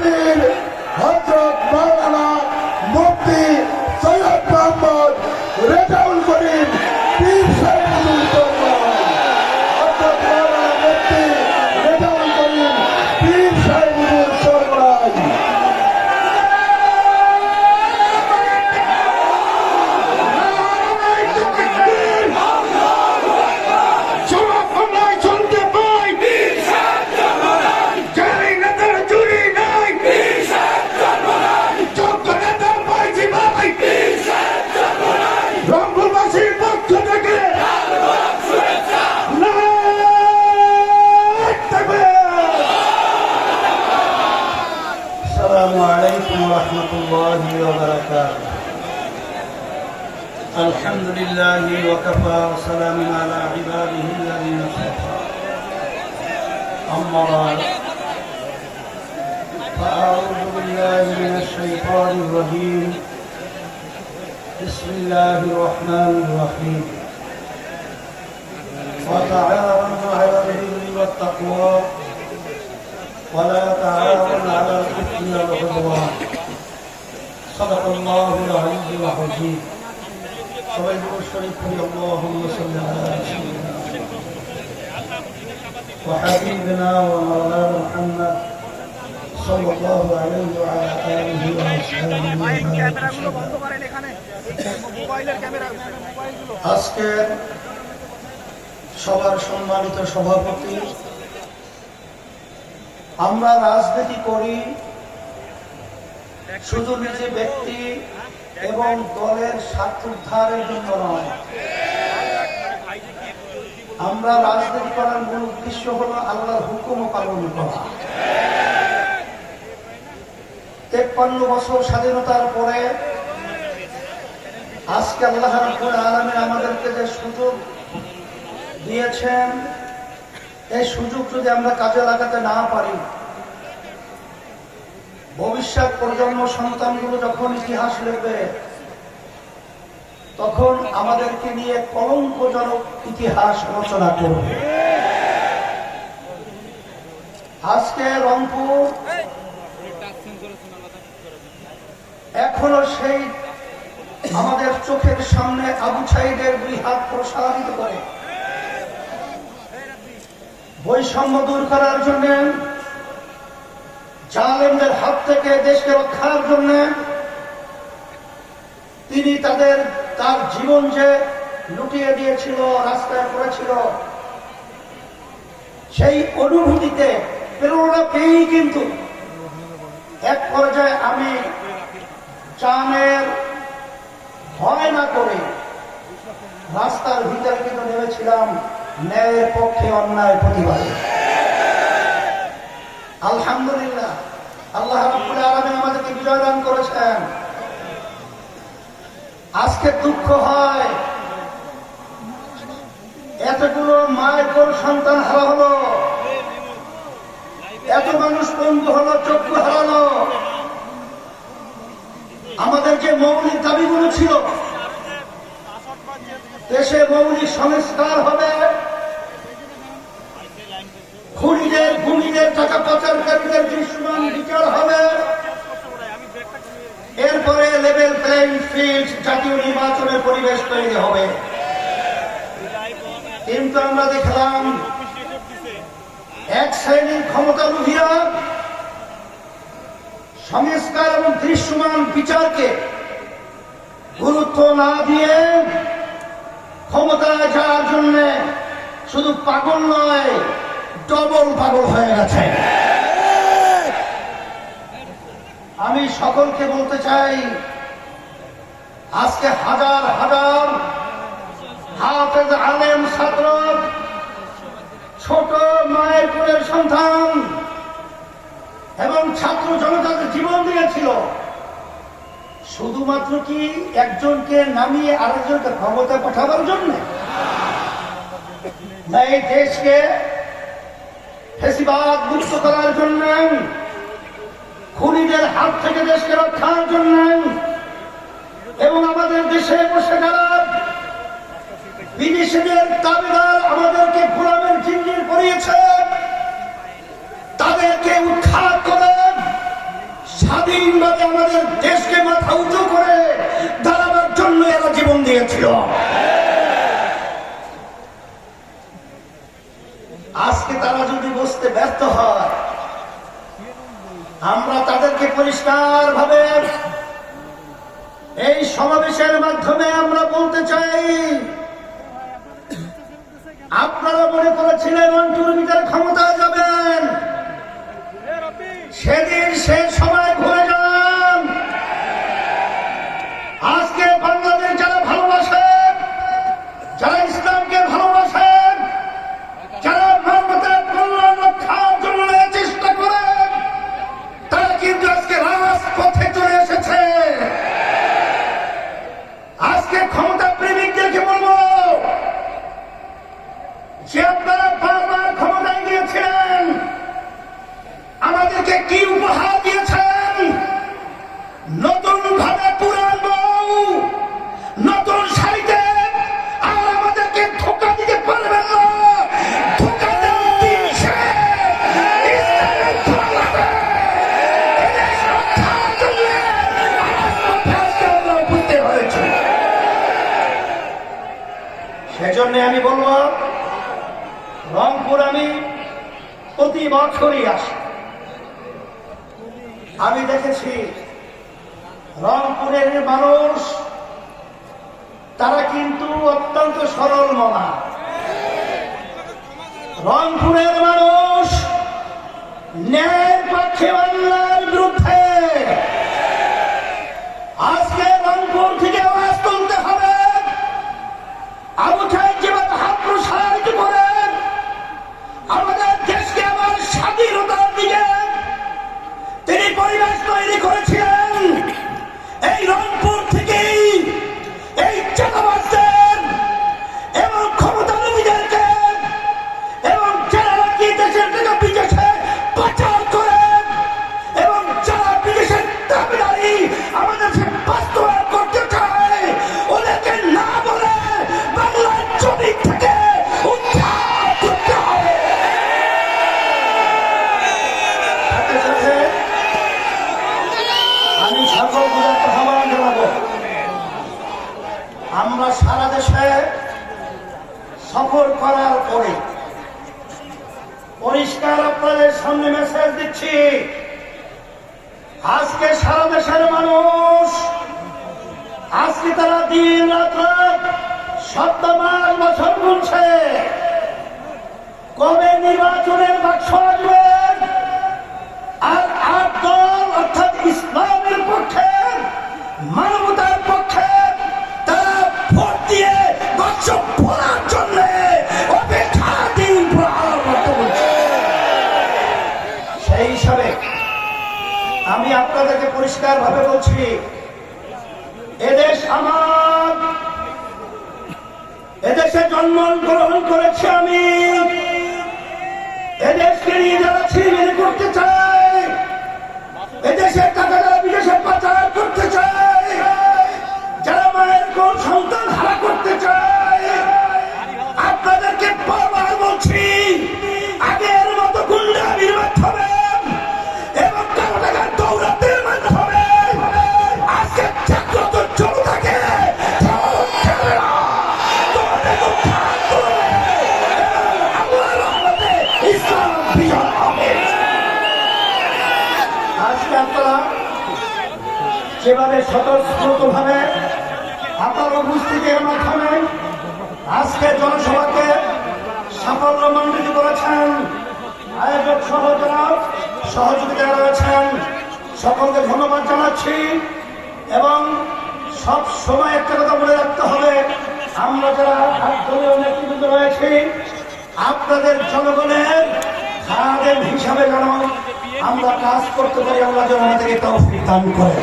আমির হযরত মাওলানা মুফতি সৈয়দ মোহাম্মদ রেজাউল করিম পীর সাহেব হুজুর হযরত মাওলানা মুফতি রেজাউল করিম পীর সাহেব হুজুর সরবরাহ। الحمد لله وكفى وسلام على عباده الذين اصطفى أما بعد فأعوذ بالله من الشيطان الرجيم بسم الله الرحمن الرحيم وتعاونوا على البر والتقوى ولا تعاونوا على الإثم والعدوان صدق الله العلي العظيم সবাই শরীফ পড়ি اللهم صل على سيدنا وحبيبنا ومولانا محمد صلى الله عليه وعلى آله وصحبه আজকে সবার সম্মানিত সভাপতি, আমরা রাজনীতি করি শুধু নিজে ব্যক্তি এবং দলের স্বার্থ উদ্ধারের জন্য নয়। আমরা রাজনীতি করার মূল উদ্দেশ্য হল আল্লাহর হুকুম পালন করা। 53 বছর স্বাধীনতার পরে আজকে আল্লাহ রাব্বুল আলামিন আমাদেরকে যে সুযোগ দিয়েছেন, এই সুযোগ যদি আমরা কাজে লাগাতে না পারি, ভবিষ্যৎ প্রজন্ম সন্তানগুলো যখন ইতিহাস লিখবে তখন আমাদেরকে নিয়ে কলঙ্কজনক ইতিহাস রচনা করবে। আজকে রংপুর এখনো সেই আমাদের চোখের সামনে আবু সাঈদের 2 হাত প্রসারিত করে বৈষম্য দূর করার জন্য, জালেমদের হাত থেকে দেশকে রক্ষার জন্য তিনি তার জীবন যে লুটিয়ে দিয়েছিল, রাস্তায় পড়েছিল, সেই অনুভূতিতে প্রেরণা পেয়েই কিন্তু এক পর্যায়ে আমি জানের ভয় না করে রাস্তার ভিতরে কিন্তু নেমেছিলাম ন্যায়ের পক্ষে, অন্যায় প্রতিবাদে। আলহামদুলিল্লাহ, আল্লাহ রাব্বুল আলামিন আমাদেরকে বিজয় দান করেছেন। আজকে দুঃখ হয় এতগুলো মায়ের কোন সন্তান হারা হলো, এত মানুষ বন্ধু হলো, চক্ষু হারালো। আমাদের যে মৌলিক দাবিগুলো ছিল, দেশে মৌলিক সংস্কার হবে, খুনিদের ভূমিদের টাকা পাচারকারীদের দৃশ্যমান বিচার হবে, এরপরে লেভেল প্লেইং ফিল্ড, জাতীয় নির্বাচনের পরিবেশ তৈরি হবে। কিন্তু আমরা দেখলাম এক শ্রেণীর ক্ষমতালোভীরা সংস্কার এবং দৃশ্যমান বিচারকে গুরুত্ব না দিয়ে ক্ষমতায় যাওয়ার জন্য শুধু পাগল নয়, ডবল পাগল হয়ে গেছে। আমি সকলকে বলতে চাই, আজকে হাজার হাজার হাফেজ আলেম ছাত্র, ছোট মায়ের কোলের সন্তান এবং ছাত্র জনতাকে জীবন দিয়েছিল শুধুমাত্র কি একজনকে নামিয়ে আরেকজনকে ক্ষমতায় পাঠাবার জন্য? না, এই দেশকে ফ্যাসিবাদ মুক্ত করার জন্য, খুনিদের হাত থেকে দেশকে রক্ষার জন্য, এবং আমাদের দেশে বসে যারা বিদেশিদের দাবিদার আমাদেরকে গোলামের জিঞ্জির পরিয়েছে, তাদেরকে উৎখাত করে আমাদের দেশকে মাথা উঁচু করে দাঁড়াবার জন্য এরা জীবন দিয়েছিল। আজকে তারা যদি বুঝতে ব্যর্থ হয়, আমরা তাদেরকে পরিষ্কার ভাবে এই সমাবেশের মাধ্যমে আমরা বলতে চাই, আপনারা মনে করেছিলেন অন্টুর ভিতরে ক্ষমতায় যাবেন, সেদিন সে সময় ঘুরে যান। আজকে বাংলাদেশ যারা ভালোবাসেন, যারা ইসলামকে ভালোবাসেন, যারা মানবতার কল্যাণ রক্ষার জন্য চেষ্টা করেন, তারা কিন্তু আজকে রাজপথে চলে এসেছে। আজকে ক্ষমতা প্রেমিকদেরকে বলবো যে আপনারা বারবার ক্ষমতায় গিয়েছিলেন, আমাদেরকে কি উপহার দিয়েছেন? নতুন ভাবে পুরান বউ, নতুন শাড়িতে, আর আমাদেরকে ধোঁকা দিতে পারবেন না। ধোঁকা দেওয়ার দিন শেষ। ইসলামের বাংলাদেশ, এদেশ রক্ষার জন্য রাজপথে আজকে আমরা উপস্থিত হয়েছি। সেজন্য আমি বলবো, রংপুর আমি প্রতি বছরই আসি। আমি দেখেছি রংপুরের মানুষ, তারা কিন্তু অত্যন্ত সরল মনা। রংপুরের মানুষ ন্যায়ের পক্ষে, অন্যায়ের বিরুদ্ধে। আজকে রংপুর থেকে আওয়াজ তুলতে হবে। আবু সাইদ যেভাবে হাত প্রসারিত করে আমাদের দেশকে আবার স্বাধীনতার দিকে তিনি পরিবেশ তৈরি করেছিলেন, এই রংপুর থেকেই এই চাঁদাবাজদের এবং ক্ষমতালোভীদেরকে এবং যারা নাকি দেশের থেকে বিদেশে পাচার করেন এবং যারা বিদেশের দাবিদারি আমাদের বাস্তবায়ন করতে চায়, ওদেরকে না বলে বাংলার জমি থেকে উদ্ধার করতে হবে। আমি সকল গুজরাট আহ্বান জানাবো, আমরা সারা দেশে সফর করার পরে পরিষ্কার আপনাদের সামনে মেসেজ দিচ্ছি, আজকে সারা দেশের মানুষ, আজকে তারা দিন রাত সপ্তাহ মাস বছর গুনছে, কবে নির্বাচনের বাক্স আসবে। আর ৮ দল অর্থাৎ ইসলামের পক্ষে, মানবতার পক্ষে তারা ভোট দিয়ে বাক্স ভরার জন্য অপেক্ষা দিন সেই হিসাবে আমি আপনাদেরকে পরিষ্কার ভাবে বলছি, এদেশ আমার, এদেশে জন্মগ্রহণ করেছি আমি, এদেশকে নিয়ে যারা ছিনিমিনি করতে চায়, এদেশের টাকা যারা বিদেশে পাচার করতে চায়, যারা মায়ের কোন সন্তান হারা করতে চায়, আপনাদেরকে বারবার বলছি, আগের মতো গুন্ডামির মাধ্যমে এবং কারো টাকার দৌরাত্মের মাধ্যমে আজকে জাগ্রত জনতাকে ইসলাম বিজয় হবে। আজকে আপনারা যেভাবে স্বতঃস্ফূর্ত ভাবে আপনার উপস্থিতির মাধ্যমে আজকে জনসভাকে সাফল্যমণ্ডিত করেছেন, আয়োজক সহ যারা সহযোগিতা রয়েছেন সকলকে ধন্যবাদ জানাচ্ছি। এবং সব সময় একটা কথা মনে রাখতে হবে, আমরা যারা দলীয় নেতৃবৃন্দ রয়েছি, আপনাদের জনগণের খাদেম হিসাবে যেন আমরা কাজ করতে পারি, আল্লাহ যেন আমাদেরকে তৌফিক দান করে।